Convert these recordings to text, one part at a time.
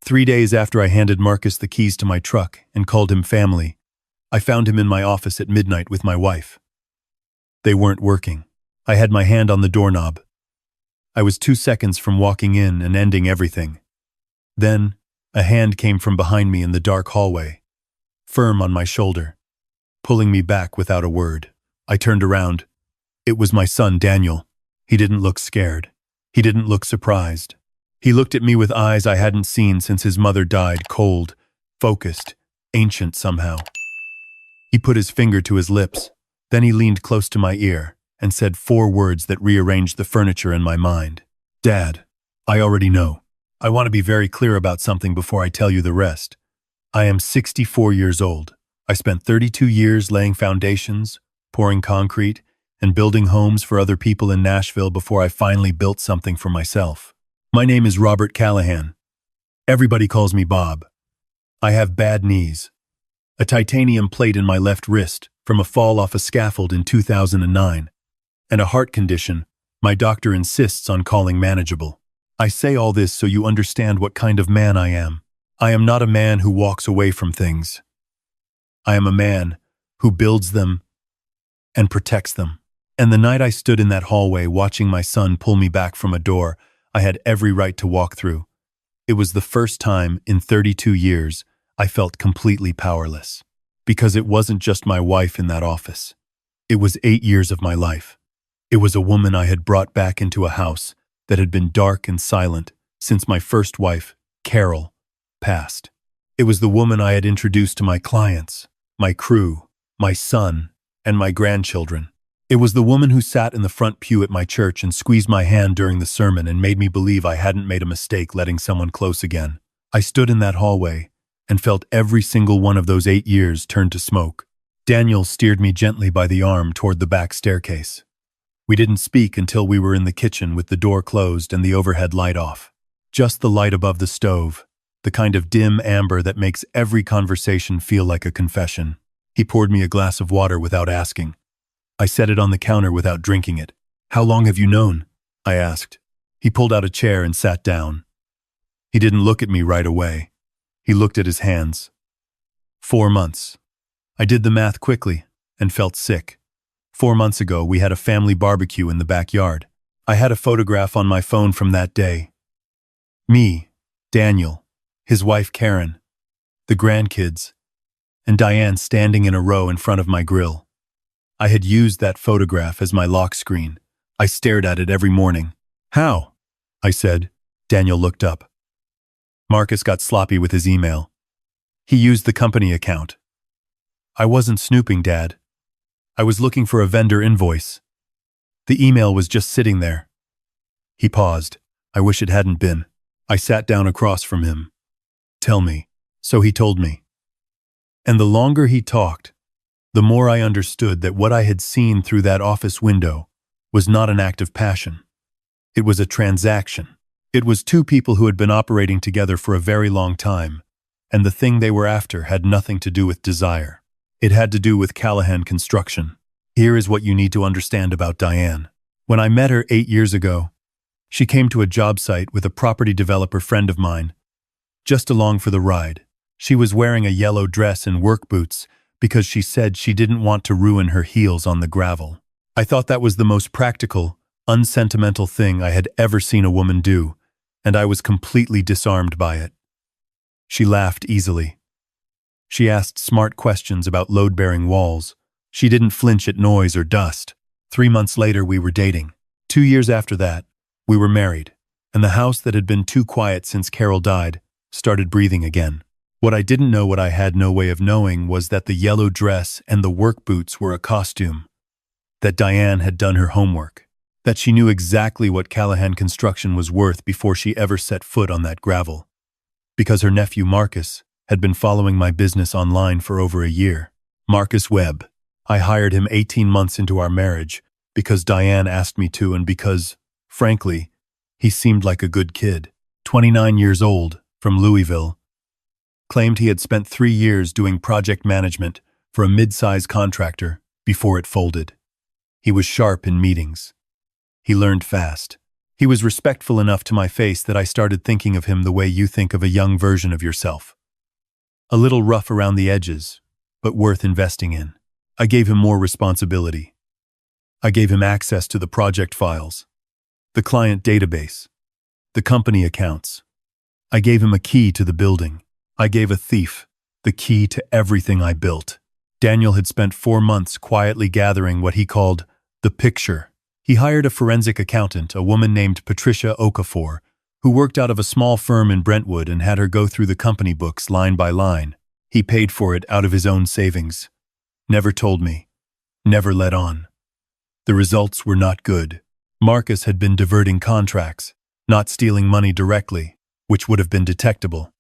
3 days after I handed Marcus the keys to my truck and called him family, I found him in my office at midnight with my wife. They weren't working. I had my hand on the doorknob. I was 2 seconds from walking in and ending everything. Then, a hand came from behind me in the dark hallway, firm on my shoulder, pulling me back without a word. I turned around. It was my son, Daniel. He didn't look scared. He didn't look surprised. He looked at me with eyes I hadn't seen since his mother died, cold, focused, ancient somehow. He put his finger to his lips. Then he leaned close to my ear and said 4 words that rearranged the furniture in my mind. Dad, I already know. I want to be very clear about something before I tell you the rest. I am 64 years old. I spent 32 years laying foundations, pouring concrete, and building homes for other people in Nashville before I finally built something for myself. My name is Robert Callahan. Everybody calls me Bob. I have bad knees, a titanium plate in my left wrist from a fall off a scaffold in 2009, and a heart condition my doctor insists on calling manageable. I say all this so you understand what kind of man I am. I am not a man who walks away from things. I am a man who builds them and protects them. And the night I stood in that hallway watching my son pull me back from a door I had every right to walk through, it was the first time in 32 years I felt completely powerless. Because it wasn't just my wife in that office. It was 8 years of my life. It was a woman I had brought back into a house that had been dark and silent since my first wife, Carol, passed. It was the woman I had introduced to my clients, my crew, my son, and my grandchildren. It was the woman who sat in the front pew at my church and squeezed my hand during the sermon and made me believe I hadn't made a mistake letting someone close again. I stood in that hallway and felt every single one of those 8 years turn to smoke. Daniel steered me gently by the arm toward the back staircase. We didn't speak until we were in the kitchen with the door closed and the overhead light off. Just the light above the stove, the kind of dim amber that makes every conversation feel like a confession. He poured me a glass of water without asking. I set it on the counter without drinking it. How long have you known? I asked. He pulled out a chair and sat down. He didn't look at me right away. He looked at his hands. 4 months. I did the math quickly and felt sick. 4 months ago, we had a family barbecue in the backyard. I had a photograph on my phone from that day. Me, Daniel, his wife Karen, the grandkids, and Diane standing in a row in front of my grill. I had used that photograph as my lock screen. I stared at it every morning. How? I said. Daniel looked up. Marcus got sloppy with his email. He used the company account. I wasn't snooping, Dad. I was looking for a vendor invoice. The email was just sitting there. He paused. I wish it hadn't been. I sat down across from him. Tell me. So he told me. And the longer he talked, the more I understood that what I had seen through that office window was not an act of passion. It was a transaction. It was 2 people who had been operating together for a very long time, and the thing they were after had nothing to do with desire. It had to do with Callahan Construction. Here is what you need to understand about Diane. When I met her 8 years ago, she came to a job site with a property developer friend of mine, just along for the ride. She was wearing a yellow dress and work boots because she said she didn't want to ruin her heels on the gravel. I thought that was the most practical, unsentimental thing I had ever seen a woman do, and I was completely disarmed by it. She laughed easily. She asked smart questions about load-bearing walls. She didn't flinch at noise or dust. 3 months later, we were dating. 2 years after that, we were married, and the house that had been too quiet since Carol died started breathing again. What I didn't know, what I had no way of knowing, was that the yellow dress and the work boots were a costume, that Diane had done her homework, that she knew exactly what Callahan Construction was worth before she ever set foot on that gravel. Because her nephew Marcus had been following my business online for over a year. Marcus Webb. I hired him 18 months into our marriage because Diane asked me to, and because, frankly, he seemed like a good kid. 29 years old, from Louisville. Claimed he had spent 3 years doing project management for a mid-size contractor before it folded. He was sharp in meetings. He learned fast. He was respectful enough to my face that I started thinking of him the way you think of a young version of yourself. A little rough around the edges, but worth investing in. I gave him more responsibility. I gave him access to the project files, the client database, the company accounts. I gave him a key to the building. I gave a thief the key to everything I built. Daniel had spent 4 months quietly gathering what he called the picture. He hired a forensic accountant, a woman named Patricia Okafor, who worked out of a small firm in Brentwood, and had her go through the company books line by line. He paid for it out of his own savings. Never told me. Never let on. The results were not good. Marcus had been diverting contracts, not stealing money directly, which would have been detectable.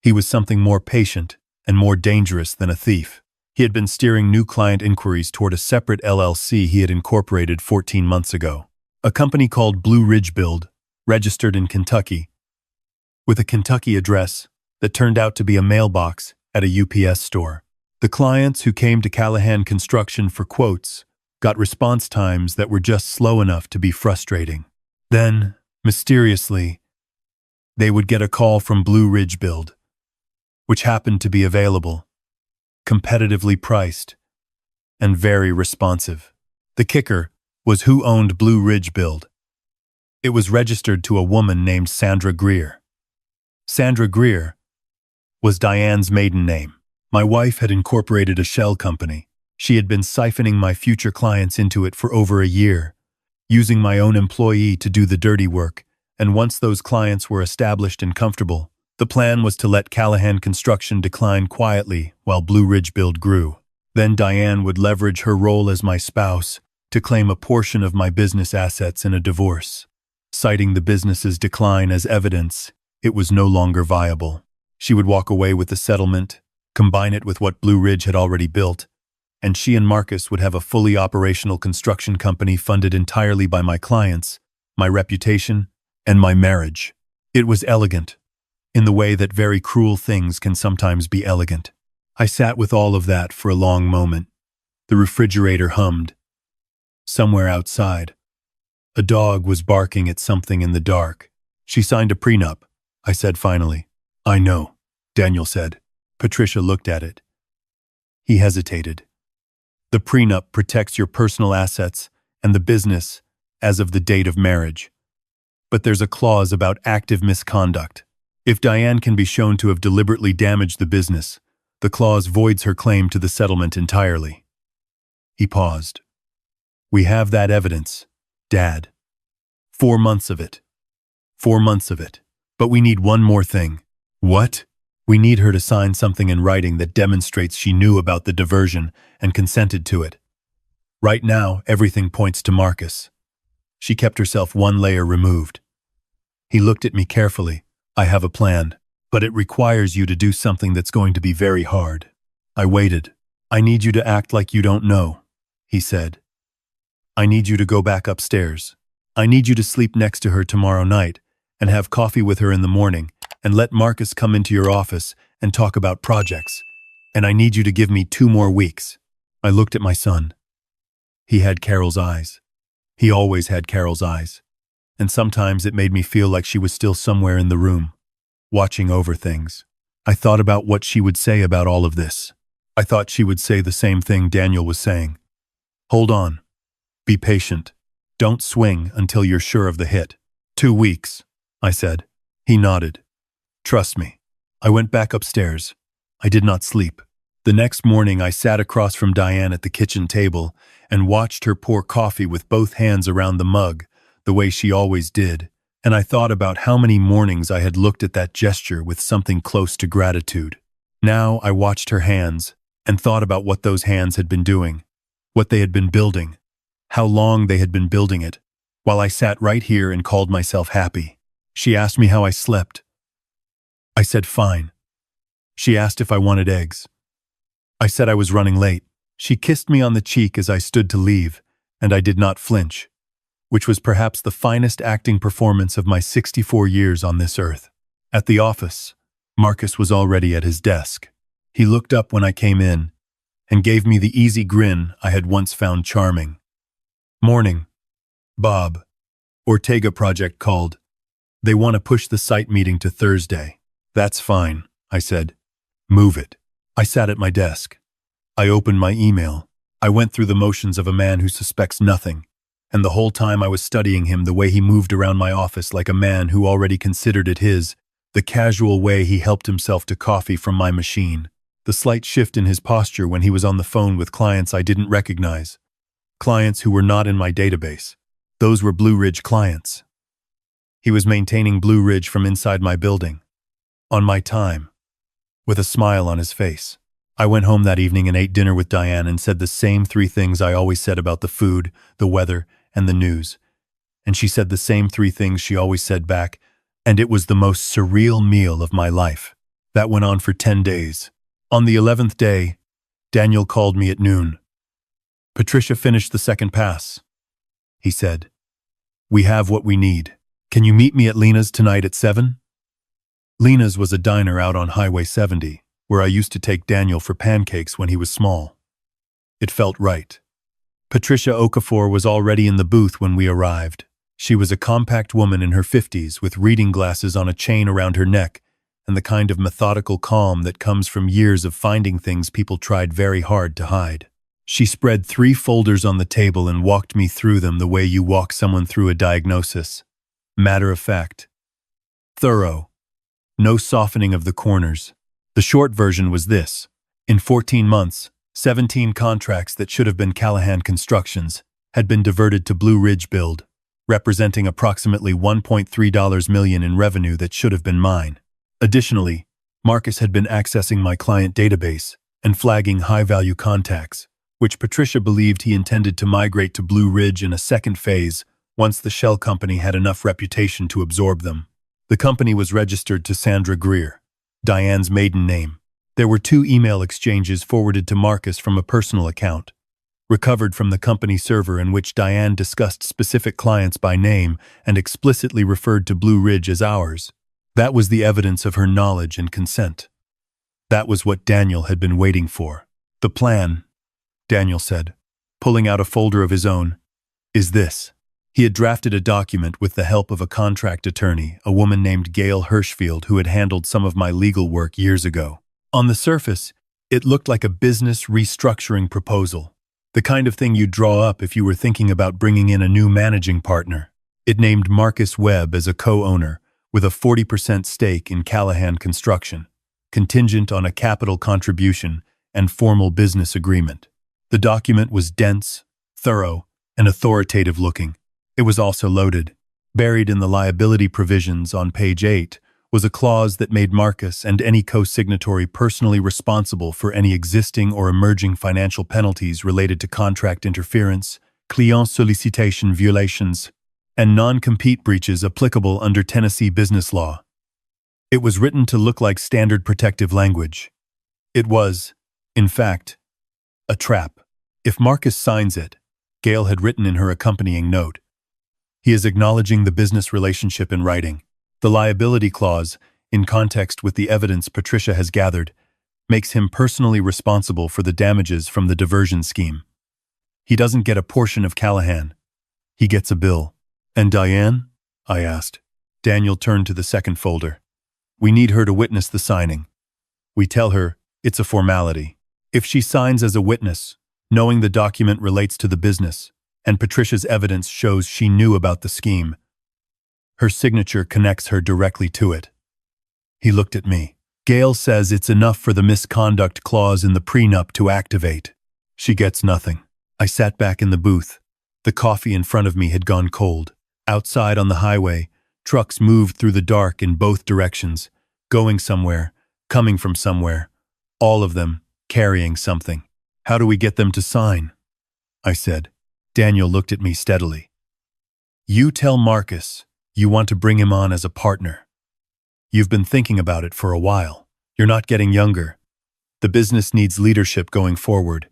He was something more patient and more dangerous than a thief. He had been steering new client inquiries toward a separate LLC he had incorporated 14 months ago. A company called Blue Ridge Build, registered in Kentucky, with a Kentucky address that turned out to be a mailbox at a UPS store. The clients who came to Callahan Construction for quotes got response times that were just slow enough to be frustrating. Then, mysteriously, they would get a call from Blue Ridge Build, which happened to be available, competitively priced, and very responsive. The kicker was who owned Blue Ridge Build. It was registered to a woman named Sandra Greer. Sandra Greer was Diane's maiden name. My wife had incorporated a shell company. She had been siphoning my future clients into it for over a year, using my own employee to do the dirty work, and once those clients were established and comfortable, the plan was to let Callahan Construction decline quietly while Blue Ridge Build grew. Then Diane would leverage her role as my spouse to claim a portion of my business assets in a divorce, citing the business's decline as evidence it was no longer viable. She would walk away with the settlement, combine it with what Blue Ridge had already built, and she and Marcus would have a fully operational construction company funded entirely by my clients, my reputation, and my marriage. It was elegant, in the way that very cruel things can sometimes be elegant. I sat with all of that for a long moment. The refrigerator hummed. Somewhere outside, a dog was barking at something in the dark. She signed a prenup, I said finally. I know, Daniel said. Patricia looked at it. He hesitated. The prenup protects your personal assets and the business as of the date of marriage. But there's a clause about active misconduct. If Diane can be shown to have deliberately damaged the business, the clause voids her claim to the settlement entirely. He paused. We have that evidence, Dad. 4 months of it. 4 months of it. But we need one more thing. What? We need her to sign something in writing that demonstrates she knew about the diversion and consented to it. Right now, everything points to Marcus. She kept herself one layer removed. He looked at me carefully. I have a plan, but it requires you to do something that's going to be very hard. I waited. I need you to act like you don't know, he said. I need you to go back upstairs. I need you to sleep next to her tomorrow night and have coffee with her in the morning and let Marcus come into your office and talk about projects. And I need you to give me 2 more weeks. I looked at my son. He had Carol's eyes. He always had Carol's eyes. And sometimes it made me feel like she was still somewhere in the room, watching over things. I thought about what she would say about all of this. I thought she would say the same thing Daniel was saying. Hold on. Be patient. Don't swing until you're sure of the hit. 2 weeks, I said. He nodded. Trust me. I went back upstairs. I did not sleep. The next morning I sat across from Diane at the kitchen table and watched her pour coffee with both hands around the mug, the way she always did, and I thought about how many mornings I had looked at that gesture with something close to gratitude. Now I watched her hands and thought about what those hands had been doing, what they had been building, how long they had been building it, while I sat right here and called myself happy. She asked me how I slept. I said fine. She asked if I wanted eggs. I said I was running late. She kissed me on the cheek as I stood to leave, and I did not flinch, which was perhaps the finest acting performance of my 64 years on this earth. At the office, Marcus was already at his desk. He looked up when I came in and gave me the easy grin I had once found charming. Morning, Bob, Ortega Project called. They want to push the site meeting to Thursday. That's fine, I said. Move it. I sat at my desk. I opened my email. I went through the motions of a man who suspects nothing. And the whole time I was studying him, the way he moved around my office like a man who already considered it his, the casual way he helped himself to coffee from my machine, the slight shift in his posture when he was on the phone with clients I didn't recognize, clients who were not in my database. Those were Blue Ridge clients. He was maintaining Blue Ridge from inside my building, on my time, with a smile on his face. I went home that evening and ate dinner with Diane and said the same 3 things I always said about the food, the weather, and the news. And she said the same 3 things she always said back, and it was the most surreal meal of my life. That went on for 10 days. On the 11th day, Daniel called me at noon. Patricia finished the second pass. He said, "We have what we need. Can you meet me at Lena's tonight at 7? Lena's was a diner out on Highway 70, where I used to take Daniel for pancakes when he was small. It felt right. Patricia Okafor was already in the booth when we arrived. She was a compact woman in her 50s with reading glasses on a chain around her neck and the kind of methodical calm that comes from years of finding things people tried very hard to hide. She spread 3 folders on the table and walked me through them the way you walk someone through a diagnosis. Matter of fact. Thorough. No softening of the corners. The short version was this. In 14 months, 17 contracts that should have been Callahan Constructions had been diverted to Blue Ridge Build, representing approximately $1.3 million in revenue that should have been mine. Additionally, Marcus had been accessing my client database and flagging high-value contacts, which Patricia believed he intended to migrate to Blue Ridge in a second phase once the shell company had enough reputation to absorb them. The company was registered to Sandra Greer, Diane's maiden name. There were 2 email exchanges forwarded to Marcus from a personal account, recovered from the company server, in which Diane discussed specific clients by name and explicitly referred to Blue Ridge as ours. That was the evidence of her knowledge and consent. That was what Daniel had been waiting for. The plan, Daniel said, pulling out a folder of his own, is this. He had drafted a document with the help of a contract attorney, a woman named Gail Hirschfield, who had handled some of my legal work years ago. On the surface, it looked like a business restructuring proposal, the kind of thing you'd draw up if you were thinking about bringing in a new managing partner. It named Marcus Webb as a co-owner, with a 40% stake in Callahan Construction, contingent on a capital contribution and formal business agreement. The document was dense, thorough, and authoritative looking. It was also loaded. Buried in the liability provisions on page 8 was a clause that made Marcus and any co-signatory personally responsible for any existing or emerging financial penalties related to contract interference, client solicitation violations, and non-compete breaches applicable under Tennessee business law. It was written to look like standard protective language. It was, in fact, a trap. If Marcus signs it, Gail had written in her accompanying note, he is acknowledging the business relationship in writing. The liability clause, in context with the evidence Patricia has gathered, makes him personally responsible for the damages from the diversion scheme. He doesn't get a portion of Callahan. He gets a bill. And Diane? I asked. Daniel turned to the second folder. We need her to witness the signing. We tell her it's a formality. If she signs as a witness, knowing the document relates to the business, and Patricia's evidence shows she knew about the scheme, her signature connects her directly to it. He looked at me. Gail says it's enough for the misconduct clause in the prenup to activate. She gets nothing. I sat back in the booth. The coffee in front of me had gone cold. Outside on the highway, trucks moved through the dark in both directions, going somewhere, coming from somewhere, all of them carrying something. How do we get them to sign? I said. Daniel looked at me steadily. You tell Marcus you want to bring him on as a partner. You've been thinking about it for a while. You're not getting younger. The business needs leadership going forward.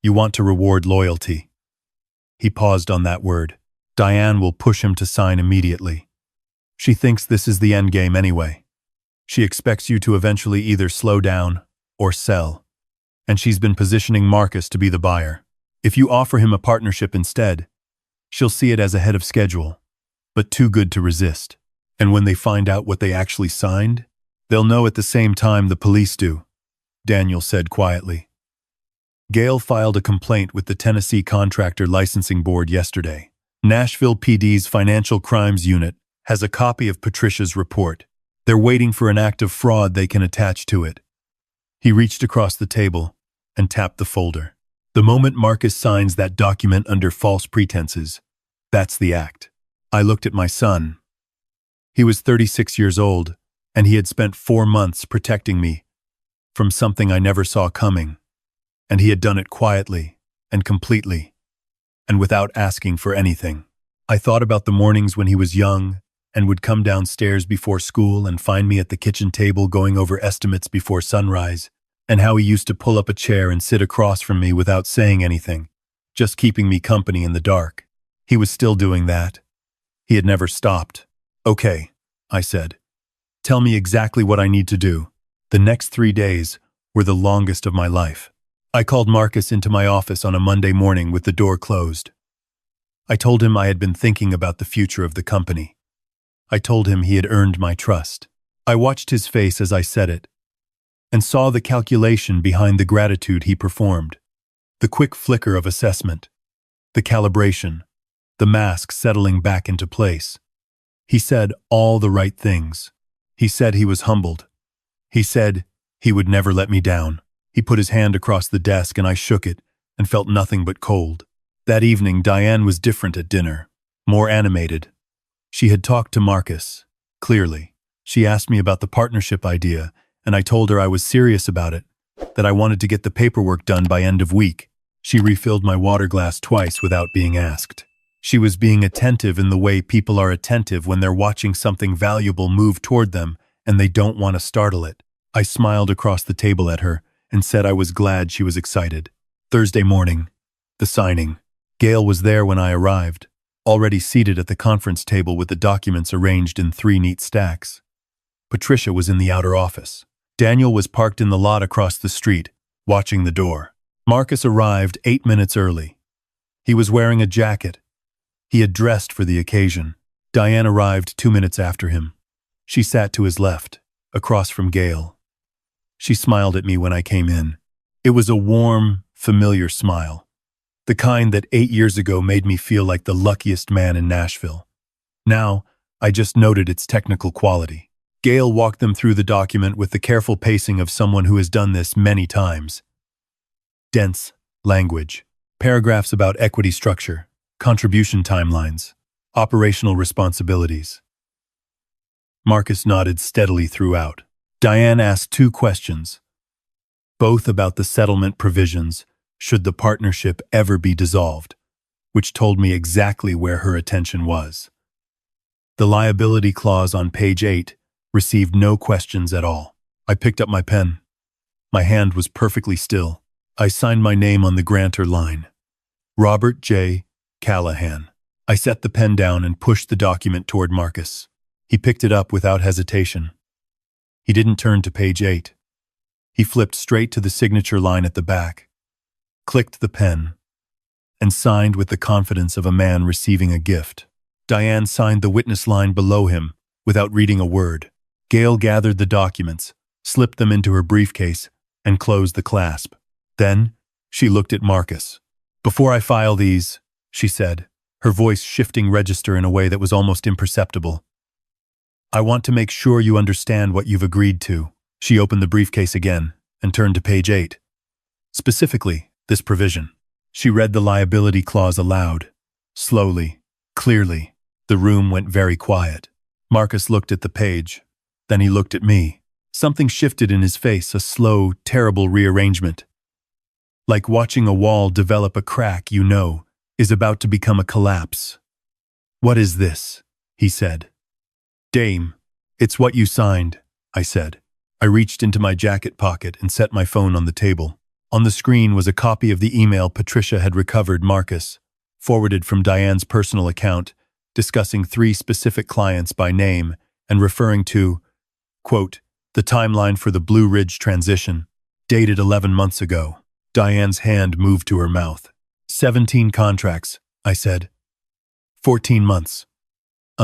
You want to reward loyalty. He paused on that word. Diane will push him to sign immediately. She thinks this is the end game anyway. She expects you to eventually either slow down or sell. And she's been positioning Marcus to be the buyer. If you offer him a partnership instead, she'll see it as ahead of schedule. but too good to resist. And when they find out what they actually signed, they'll know at the same time the police do, Daniel said quietly. Gail filed a complaint with the Tennessee Contractor Licensing Board yesterday. Nashville PD's Financial Crimes Unit has a copy of Patricia's report. They're waiting for an act of fraud they can attach to it. He reached across the table and tapped the folder. The moment Marcus signs that document under false pretenses, that's the act. I looked at my son. He was 36 years old, and he had spent 4 months protecting me from something I never saw coming. And he had done it quietly and completely, and without asking for anything. I thought about the mornings when he was young and would come downstairs before school and find me at the kitchen table going over estimates before sunrise, and how he used to pull up a chair and sit across from me without saying anything, just keeping me company in the dark. He was still doing that. He had never stopped. "Okay," I said. "Tell me exactly what I need to do." The next 3 days were the longest of my life. I called Marcus into my office on a Monday morning with the door closed. I told him I had been thinking about the future of the company. I told him he had earned my trust. I watched his face as I said it, and saw the calculation behind the gratitude he performed, the quick flicker of assessment, the calibration, the mask settling back into place. He said all the right things. He said he was humbled. He said he would never let me down. He put his hand across the desk and I shook it and felt nothing but cold. That evening, Diane was different at dinner, more animated. She had talked to Marcus, clearly. She asked me about the partnership idea, and I told her I was serious about it, that I wanted to get the paperwork done by end of week. She refilled my water glass twice without being asked. She was being attentive in the way people are attentive when they're watching something valuable move toward them and they don't want to startle it. I smiled across the table at her and said I was glad she was excited. Thursday morning, the signing. Gail was there when I arrived, already seated at the conference table with the documents arranged in 3 neat stacks. Patricia was in the outer office. Daniel was parked in the lot across the street, watching the door. Marcus arrived 8 minutes early. He was wearing a jacket. He had dressed for the occasion. Diane arrived 2 minutes after him. She sat to his left, across from Gail. She smiled at me when I came in. It was a warm, familiar smile, the kind that 8 years ago made me feel like the luckiest man in Nashville. Now, I just noted its technical quality. Gail walked them through the document with the careful pacing of someone who has done this many times. Dense language, paragraphs about equity structure, contribution timelines, operational responsibilities. Marcus nodded steadily throughout. Diane asked 2 questions, both about the settlement provisions should the partnership ever be dissolved, which told me exactly where her attention was. The liability clause on page 8 received no questions at all. I picked up my pen. My hand was perfectly still. I signed my name on the grantor line. Robert J. Callahan. I set the pen down and pushed the document toward Marcus. He picked it up without hesitation. He didn't turn to page 8. He flipped straight to the signature line at the back, clicked the pen, and signed with the confidence of a man receiving a gift. Diane signed the witness line below him without reading a word. Gail gathered the documents, slipped them into her briefcase, and closed the clasp. Then, she looked at Marcus. "Before I file these," she said, her voice shifting register in a way that was almost imperceptible, "I want to make sure you understand what you've agreed to." She opened the briefcase again and turned to page 8. Specifically, this provision. She read the liability clause aloud, slowly, clearly. The room went very quiet. Marcus looked at the page. Then he looked at me. Something shifted in his face, a slow, terrible rearrangement. Like watching a wall develop a crack you know is about to become a collapse. "What is this?" he said. "Dame, it's what you signed," I said. I reached into my jacket pocket and set my phone on the table. On the screen was a copy of the email Patricia had recovered Marcus, forwarded from Diane's personal account, discussing 3 specific clients by name and referring to, quote, "the timeline for the Blue Ridge transition, dated 11 months ago." Diane's hand moved to her mouth. 17 contracts, I said. 14 months.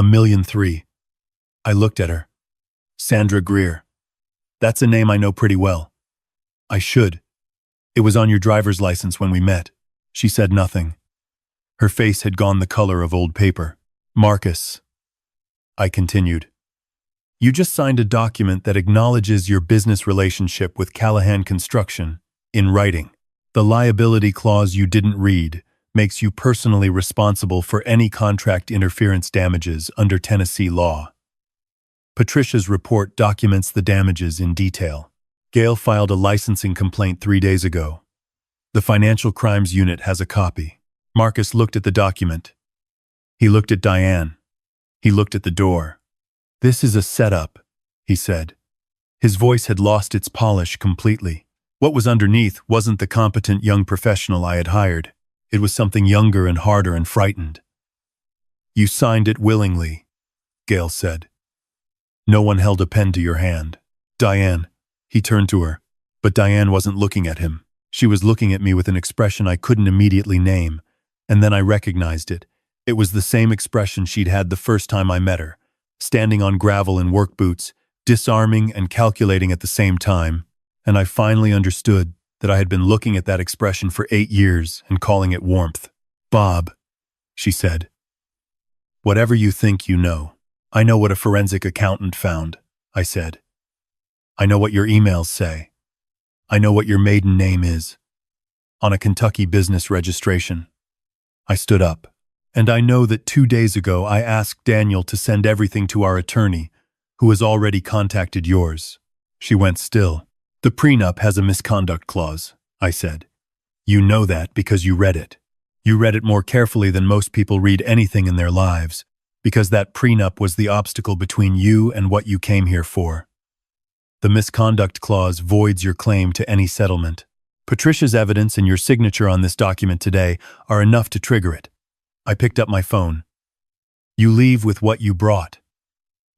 1,000,003. I looked at her. Sandra Greer. That's a name I know pretty well. I should. It was on your driver's license when we met. She said nothing. Her face had gone the color of old paper. Marcus. I continued. You just signed a document that acknowledges your business relationship with Callahan Construction, in writing. The liability clause you didn't read makes you personally responsible for any contract interference damages under Tennessee law. Patricia's report documents the damages in detail. Gail filed a licensing complaint 3 days ago. The Financial Crimes Unit has a copy. Marcus looked at the document. He looked at Diane. He looked at the door. This is a setup, he said. His voice had lost its polish completely. What was underneath wasn't the competent young professional I had hired. It was something younger and harder and frightened. You signed it willingly, Gail said. No one held a pen to your hand. Diane. He turned to her, but Diane wasn't looking at him. She was looking at me with an expression I couldn't immediately name, and then I recognized it. It was the same expression she'd had the first time I met her, standing on gravel in work boots, disarming and calculating at the same time, and I finally understood that I had been looking at that expression for 8 years and calling it warmth. Bob, she said. Whatever you think you know. I know what a forensic accountant found, I said. I know what your emails say. I know what your maiden name is. On a Kentucky business registration. I stood up. And I know that 2 days ago I asked Daniel to send everything to our attorney, who has already contacted yours. She went still. The prenup has a misconduct clause, I said. You know that because you read it. You read it more carefully than most people read anything in their lives, because that prenup was the obstacle between you and what you came here for. The misconduct clause voids your claim to any settlement. Patricia's evidence and your signature on this document today are enough to trigger it. I picked up my phone. You leave with what you brought,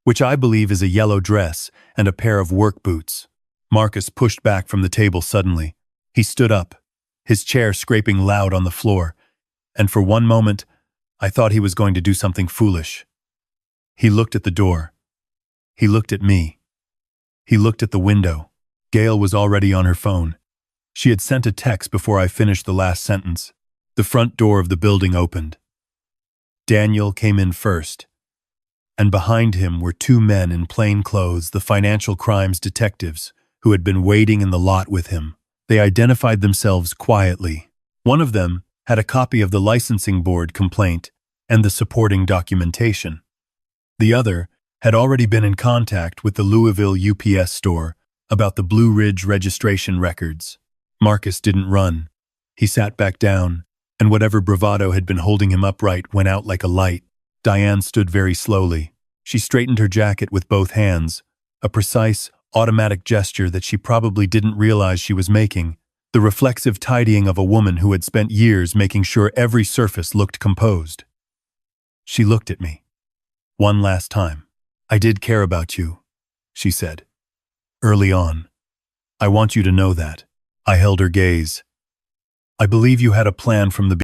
which I believe is a yellow dress and a pair of work boots. Marcus pushed back from the table suddenly. He stood up, his chair scraping loud on the floor, and for one moment, I thought he was going to do something foolish. He looked at the door. He looked at me. He looked at the window. Gail was already on her phone. She had sent a text before I finished the last sentence. The front door of the building opened. Daniel came in first, and behind him were 2 men in plain clothes, the financial crimes detectives, who had been waiting in the lot with him. They identified themselves quietly. One of them had a copy of the licensing board complaint and the supporting documentation. The other had already been in contact with the Louisville UPS store about the Blue Ridge registration records. Marcus didn't run. He sat back down, and whatever bravado had been holding him upright went out like a light. Diane stood very slowly. She straightened her jacket with both hands, a precise, automatic gesture that she probably didn't realize she was making, the reflexive tidying of a woman who had spent years making sure every surface looked composed. She looked at me. One last time. I did care about you, she said. Early on. I want you to know that. I held her gaze. I believe you had a plan from the